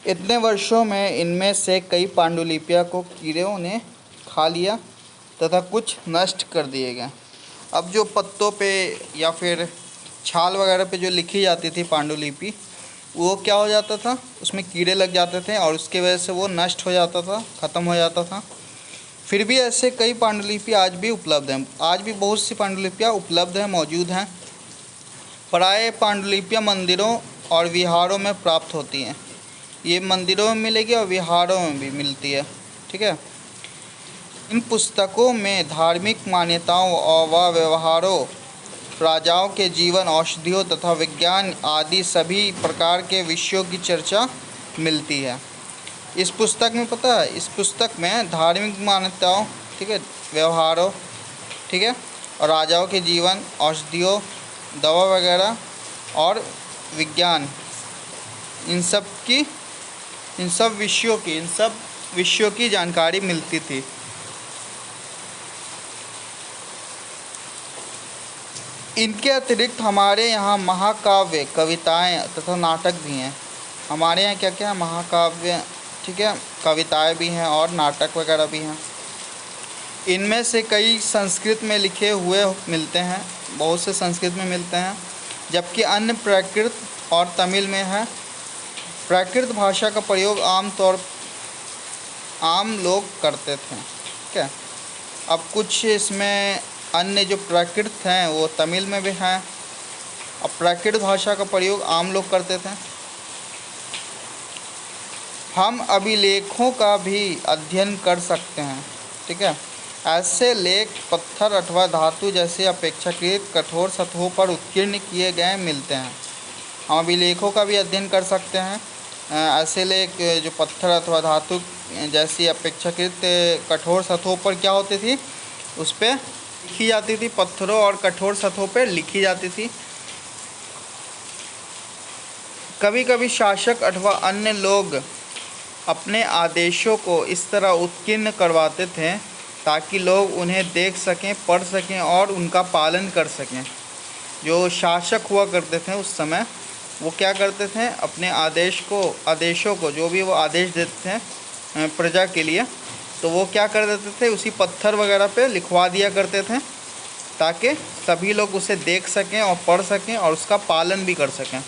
इतने वर्षों में इनमें से कई पांडुलिपियों को कीड़ों ने खा लिया तथा कुछ नष्ट कर दिए गए। अब जो पत्तों पे या फिर छाल वगैरह पे जो लिखी जाती थी पांडुलिपि, वो क्या हो जाता था, उसमें कीड़े लग जाते थे और उसके वजह से वो नष्ट हो जाता था, ख़त्म हो जाता था। फिर भी ऐसे कई पांडुलिपि आज भी उपलब्ध हैं। आज भी बहुत सी पांडुलिपियाँ उपलब्ध हैं, मौजूद हैं। प्राय पांडुलिपियाँ मंदिरों और विहारों में प्राप्त होती हैं। ये मंदिरों में मिलेगी और विहारों में भी मिलती है। ठीक है। इन पुस्तकों में धार्मिक मान्यताओं और व व्यवहारों, राजाओं के जीवन, औषधियों तथा विज्ञान आदि सभी प्रकार के विषयों की चर्चा मिलती है। इस पुस्तक में पता है, इस पुस्तक में धार्मिक मान्यताओं, ठीक है, व्यवहारों, ठीक है, और राजाओं के जीवन, औषधियों, दवा वगैरह और विज्ञान, इन सब विषयों की जानकारी मिलती थी। इनके अतिरिक्त हमारे यहाँ महाकाव्य, कविताएं तथा नाटक भी हैं। हमारे यहाँ क्या क्या है, महाकाव्य, ठीक है, कविताएं भी हैं और नाटक वगैरह भी हैं। इनमें से कई संस्कृत में लिखे हुए मिलते हैं, बहुत से संस्कृत में मिलते हैं, जबकि अन्य प्राकृत और तमिल में है। प्राकृत भाषा का प्रयोग आम लोग करते थे। ठीक है। अब कुछ इसमें अन्य जो प्राकृत हैं वो तमिल में भी हैं। अब प्राकृत भाषा का प्रयोग आम लोग करते थे। हम अभिलेखों का भी अध्ययन कर सकते हैं। ठीक है। ऐसे लेख पत्थर अथवा धातु जैसे अपेक्षाकृत कठोर सतहों पर उत्कीर्ण किए गए मिलते हैं। हम अभिलेखों का भी अध्ययन कर सकते हैं। ऐसे लेख जो पत्थर अथवा धातु जैसी अपेक्षाकृत कठोर सतहों पर क्या होती थी, उस पर लिखी जाती थी, पत्थरों और कठोर सतहों पर लिखी जाती थी। कभी कभी शासक अथवा अन्य लोग अपने आदेशों को इस तरह उत्कीर्ण करवाते थे ताकि लोग उन्हें देख सकें, पढ़ सकें और उनका पालन कर सकें। जो शासक हुआ करते थे उस समय, वो क्या करते थे, अपने आदेशों को जो भी वो आदेश देते थे प्रजा के लिए, तो वो क्या कर देते थे, उसी पत्थर वगैरह पे लिखवा दिया करते थे ताकि सभी लोग उसे देख सकें और पढ़ सकें और उसका पालन भी कर सकें।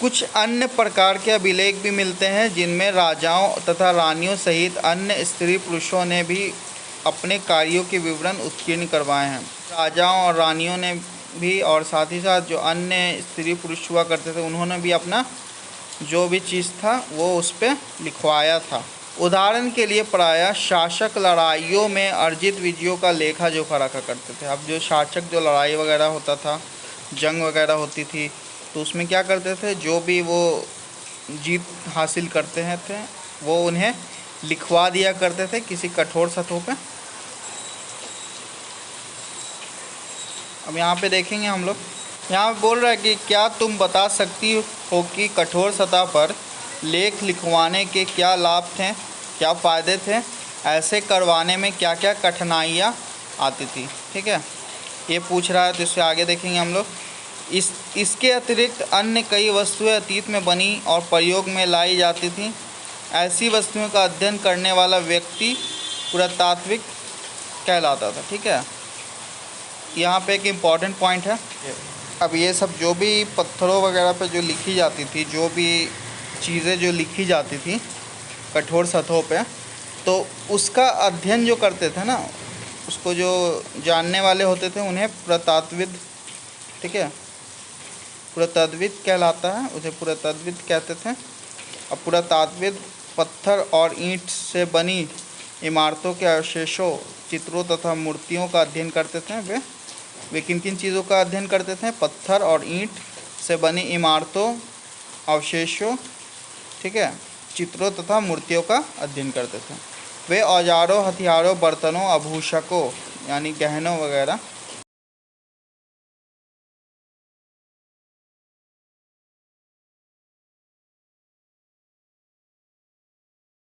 कुछ अन्य प्रकार के अभिलेख भी मिलते हैं जिनमें राजाओं तथा रानियों सहित अन्य स्त्री पुरुषों ने भी अपने कार्यों के विवरण उत्कीर्ण करवाए हैं। राजाओं और रानियों ने भी, और साथ ही साथ जो अन्य स्त्री पुरुष हुआ करते थे, उन्होंने भी अपना जो भी चीज़ था वो उस पर लिखवाया था। उदाहरण के लिए प्रायः शासक लड़ाइयों में अर्जित विजयों का लेखा जोखा रखा करते थे। अब जो शासक जो लड़ाई वगैरह होता था, जंग वगैरह होती थी, तो उसमें क्या करते थे, जो भी वो जीत हासिल करते हैं थे वो उन्हें लिखवा दिया करते थे किसी कठोर सतहों पे। अब यहाँ पे देखेंगे हम लोग, यहाँ बोल रहा है कि क्या तुम बता सकती हो कि कठोर सतह पर लेख लिखवाने के क्या लाभ थे, क्या फ़ायदे थे, ऐसे करवाने में क्या क्या कठिनाइयाँ आती थी। ठीक है, ये पूछ रहा है। तो इससे आगे देखेंगे हम लोग। इसके अतिरिक्त अन्य कई वस्तुएं अतीत में बनी और प्रयोग में लाई जाती थीं। ऐसी वस्तुओं का अध्ययन करने वाला व्यक्ति पुरातात्विक कहलाता था। ठीक है, यहाँ पे एक इम्पॉर्टेंट पॉइंट है। अब ये सब जो भी पत्थरों वगैरह पे जो लिखी जाती थी, जो भी चीज़ें जो लिखी जाती थी कठोर सतहों पे, तो उसका अध्ययन जो करते थे ना, उसको जो जानने वाले होते थे उन्हें पुरातत्वविद, ठीक है, पुरातत्वविद कहलाता है, उसे पुरातत्वविद कहते थे। अब पुरातत्वविद पत्थर और ईंट से बनी इमारतों के अवशेषों, चित्रों तथा मूर्तियों का अध्ययन करते थे। वे किन किन चीज़ों का अध्ययन करते थे, पत्थर और ईंट से बनी इमारतों, अवशेषों, ठीक है, चित्रों तथा मूर्तियों का अध्ययन करते थे। वे औजारों, हथियारों, बर्तनों, आभूषकों यानी गहनों वगैरह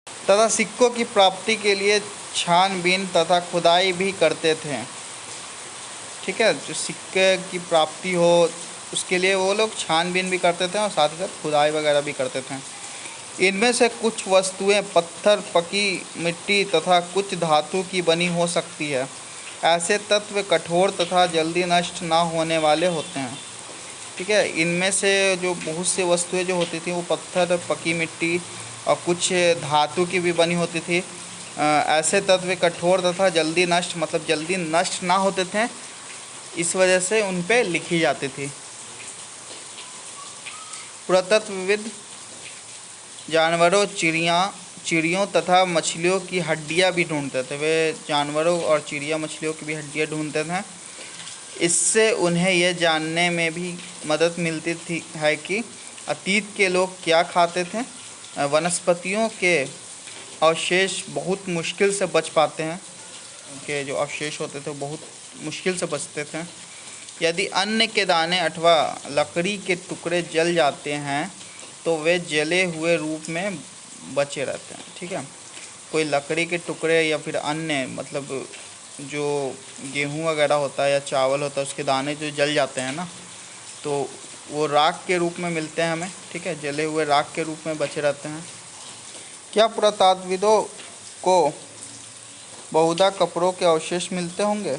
तथा सिक्कों की प्राप्ति के लिए छानबीन तथा खुदाई भी करते थे। ठीक है, जो सिक्के की प्राप्ति हो उसके लिए वो लोग छानबीन भी करते थे और साथ ही साथ खुदाई वगैरह भी करते थे। इनमें से कुछ वस्तुएं पत्थर, पकी मिट्टी तथा कुछ धातु की बनी हो सकती है। ऐसे तत्व कठोर तथा जल्दी नष्ट ना होने वाले होते हैं। ठीक है, इनमें से जो बहुत सी वस्तुएं जो होती थी वो पत्थर, पकी मिट्टी और कुछ धातु की भी बनी होती थी। ऐसे तत्व कठोर तथा जल्दी नष्ट, मतलब जल्दी नष्ट ना होते थे, इस वजह से उन पे लिखी जाती थी। पुरातत्वविद जानवरों, चिड़ियों तथा मछलियों की हड्डियां भी ढूंढते थे। वे जानवरों और चिड़िया मछलियों की भी हड्डियां ढूंढते थे। इससे उन्हें यह जानने में भी मदद मिलती थी है कि अतीत के लोग क्या खाते थे। वनस्पतियों के अवशेष बहुत मुश्किल से बच पाते हैं। उनके जो अवशेष होते थे बहुत मुश्किल से बचते थे। यदि अन्न के दाने अथवा लकड़ी के टुकड़े जल जाते हैं तो वे जले हुए रूप में बचे रहते हैं। ठीक है, कोई लकड़ी के टुकड़े या फिर अन्य, मतलब जो गेहूँ वगैरह होता है या चावल होता है, उसके दाने जो जल जाते हैं ना, तो वो राख के रूप में मिलते हैं हमें। ठीक है, जले हुए राख के रूप में बचे रहते हैं। क्या पुरातत्वविदों को बहुधा कपड़ों के अवशेष मिलते होंगे?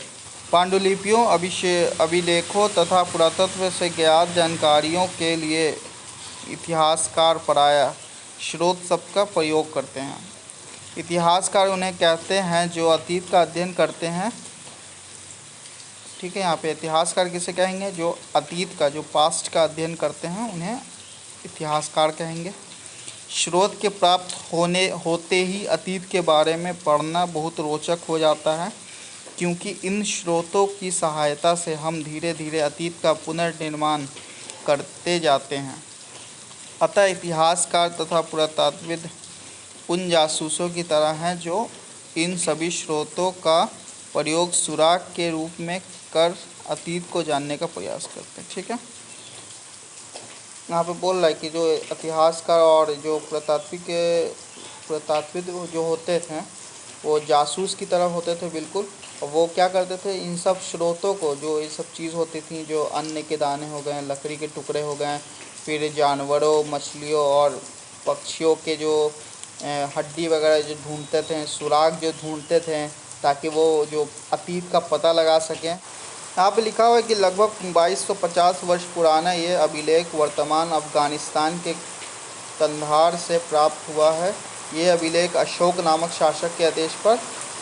पांडुलिपियों, अभिलेखों तथा पुरातत्व से ज्ञात जानकारियों के लिए इतिहासकार पराया स्रोत शब्द का प्रयोग करते हैं। इतिहासकार उन्हें कहते हैं जो अतीत का अध्ययन करते हैं। ठीक है, यहाँ पे इतिहासकार किसे कहेंगे? जो अतीत का, जो पास्ट का अध्ययन करते हैं, उन्हें इतिहासकार कहेंगे। स्रोत के प्राप्त होते ही अतीत के बारे में पढ़ना बहुत रोचक हो जाता है, क्योंकि इन स्रोतों की सहायता से हम धीरे धीरे अतीत का पुनर्निर्माण करते जाते हैं। अतः इतिहासकार तथा पुरातत्वविद उन जासूसों की तरह हैं जो इन सभी स्रोतों का प्रयोग सुराग के रूप में कर अतीत को जानने का प्रयास करते हैं। ठीक है, यहाँ पे बोल रहा है कि जो इतिहासकार और जो पुरातत्वविद जो होते थे वो जासूस की तरह होते थे, बिल्कुल। और वो क्या करते थे, इन सब स्रोतों को, जो ये सब चीज़ होती थी, जो अन्न के दाने हो गए, लकड़ी के टुकड़े हो गए, फिर जानवरों, मछलियों और पक्षियों के जो हड्डी वगैरह जो ढूंढते थे, सुराग जो ढूंढते थे, ताकि वो जो अतीत का पता लगा सकें। यहाँ पे लिखा हुआ है कि लगभग 2250 वर्ष पुराना ये अभिलेख वर्तमान अफ़गानिस्तान के कंधार से प्राप्त हुआ है। ये अभिलेख अशोक नामक शासक के आदेश पर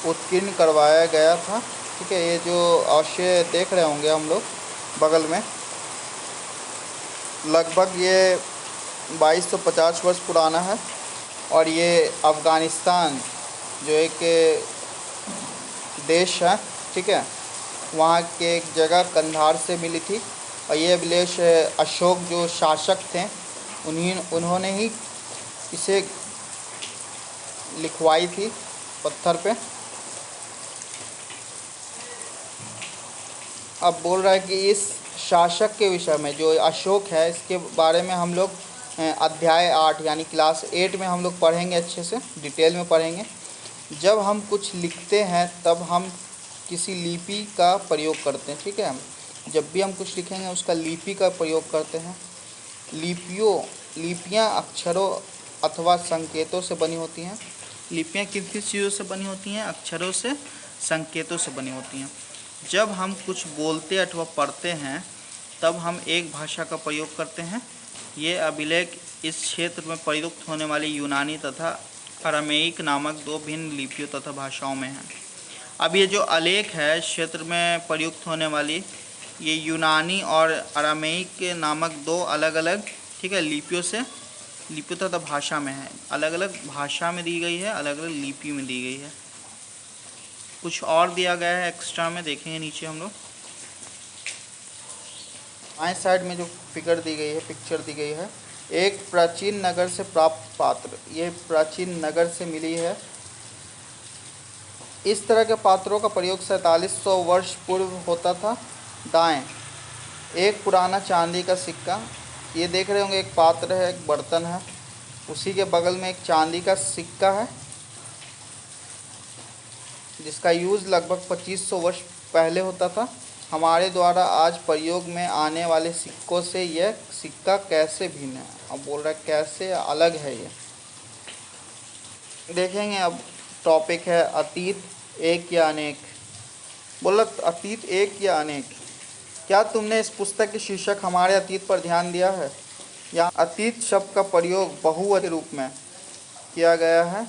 उत्कीर्ण करवाया गया था। ठीक है, ये जो अवशेष देख रहे होंगे हम लोग बगल में, लगभग ये 2250 वर्ष पुराना है। और ये अफ़गानिस्तान जो एक देश है, ठीक है, वहाँ के एक जगह कंधार से मिली थी। और ये अभिलेख अशोक जो शासक थे उन्होंने ही इसे लिखवाई थी पत्थर पे। अब बोल रहा है कि इस शासक के विषय में, जो अशोक है, इसके बारे में हम लोग अध्याय 8 यानी क्लास 8 में हम लोग पढ़ेंगे, अच्छे से डिटेल में पढ़ेंगे। जब हम कुछ लिखते हैं तब हम किसी लिपि का प्रयोग करते हैं। ठीक है, जब भी हम कुछ लिखेंगे उसका लिपि का प्रयोग करते हैं। लिपियाँ अक्षरों अथवा संकेतों से बनी होती हैं। लिपियाँ किस किस चीज़ों से बनी होती हैं? अक्षरों से, संकेतों से बनी होती हैं। जब हम कुछ बोलते अथवा पढ़ते हैं तब हम एक भाषा का प्रयोग करते हैं। ये अभिलेख इस क्षेत्र में प्रयुक्त होने वाली यूनानी तथा अरामेइक नामक दो भिन्न लिपियों तथा भाषाओं में है। अब ये जो आलेख है क्षेत्र में प्रयुक्त होने वाली, ये यूनानी और अरामेइक नामक दो अलग अलग, ठीक है, लिपियों तथा भाषा में है। अलग अलग भाषा में दी गई है, अलग अलग लिपि में दी गई है। कुछ और दिया गया है एक्स्ट्रा में, देखेंगे नीचे हम लोग। बाएं साइड में जो फिगर दी गई है, पिक्चर दी गई है, एक प्राचीन नगर से प्राप्त पात्र। ये प्राचीन नगर से मिली है। इस तरह के पात्रों का प्रयोग 4700 वर्ष पूर्व होता था। दाएं, एक पुराना चांदी का सिक्का। ये देख रहे होंगे, एक पात्र है, एक बर्तन है, उसी के बगल में एक चांदी का सिक्का है जिसका यूज़ लगभग 2500 वर्ष पहले होता था। हमारे द्वारा आज प्रयोग में आने वाले सिक्कों से यह सिक्का कैसे भिन्न है? अब बोल रहा है कैसे अलग है ये। देखेंगे अब टॉपिक है अतीत एक या अनेक। बोला अतीत एक या अनेक। क्या तुमने इस पुस्तक के शीर्षक हमारे अतीत पर ध्यान दिया है? यहाँ अतीत शब्द का प्रयोग बहुवचन के रूप में किया गया है।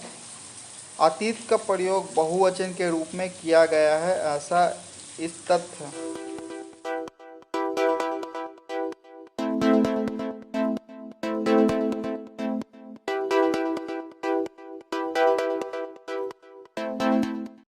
अतीत का प्रयोग बहुवचन के रूप में किया गया है, ऐसा इस तथ्य